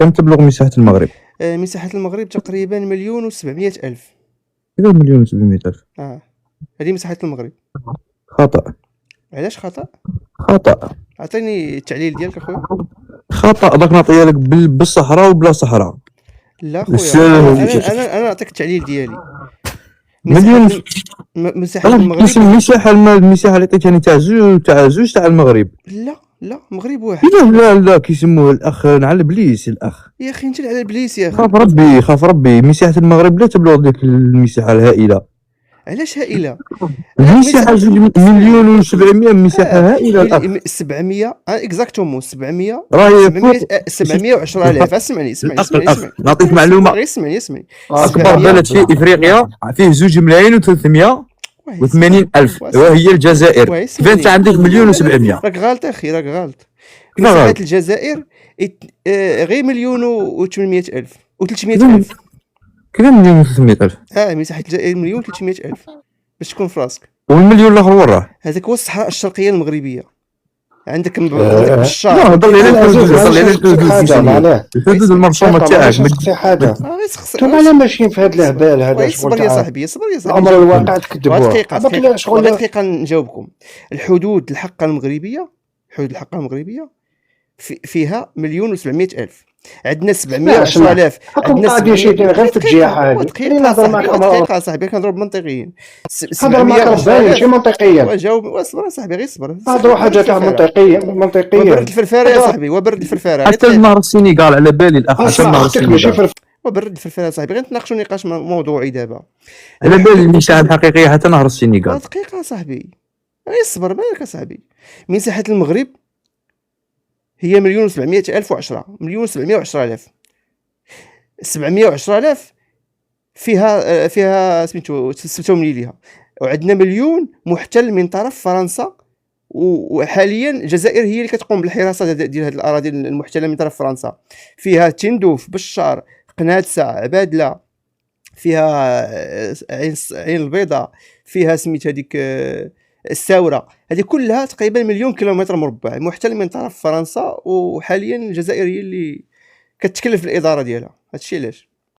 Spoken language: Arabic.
كم تبلغ مساحة المغرب؟ مساحة المغرب تقريبا 1,700,000. كذا 1,700,000. هذه مساحة المغرب. خطأ. علاش خطأ؟ خطأ. عطيني التعليل ديالك اخويا. خطأ، داك نعطيها لك بالصحراء وبلا صحراء. لا خويا، انا نعطيك التعليل ديالي. مليون. مساحة المغرب المساحة اللي عطيتني تاع زوج تاع المغرب. لا مغرب واحد. لا كيسموه الاخ على بليس الاخ. يا اخي انت على بليس يا اخي. خاف ربي مساحة المغرب لا تبلغ ديك المساحة الهائلة. علاش هائلة؟ المساحة 1,700,000 مساحة هائلة الأخ. 700 اكزاكتومون 700 راهي 710,000. اسمعني نعطيك معلومة. اسمعني أكبر بلد في إفريقيا فيه 2,380,000 وهي الجزائر. فأنت عندك 1,700,000. راك غالط اخي، راك غالط. مساحة الجزائر غير 1,800,000 و300,000. كذا 1,300,000. مساحة الجزائر 1,300,000 باش تكون في راسك. والمليون الاخر وراه هذاك هو الصحراء الشرقية المغربية. عندك بالشار. ضل المرسومة تاعك. انتم على ماشيين في هذا الهبال هذا. صبر يا صاحبي. عمر الواقع تكذبوا. دقيقة نجاوبكم. الحدود الحقة المغربية فيها 1,700,000. عندنا 710,000. عندنا غادي شي غير في الجهه هذه. دقيقة صاحبي كنضرب منطقيين. هذا ما كنبان شي منطقيا. جاوب واصبر صاحبي، غير صبر. هضروا حاجه تاع منطقيه. وبرد الفرفاره يا صاحبي، وبرد الفرفاره. حتى نهر السنغال على بالي الاخ. حتى نهر السنغال وبرد الفرفاره صاحبي. غير نتناقشوا نقاش موضوعي دابا على بالي المساحه الحقيقيه حتى نهر السنغال. دقيقة صاحبي، غير صبر مالك صاحبي. مساحة المغرب هي 1,700,010. 1,710,000. 710,000 فيها سميتو سميتهم ليها. وعندنا مليون محتل من طرف فرنسا، وحاليا الجزائر هي اللي كتقوم بالحراسه ديال هذه الاراضي المحتله من طرف فرنسا. فيها تندوف، بشار، قنادسه، عبادله، فيها عين البيضاء، فيها سميت هذيك الساوره. هذه كلها تقريبا 1,000,000 كيلومتر مربع محتل من طرف فرنسا، وحاليا الجزائر هي اللي كتكلف الاداره ديالها. هادشي علاش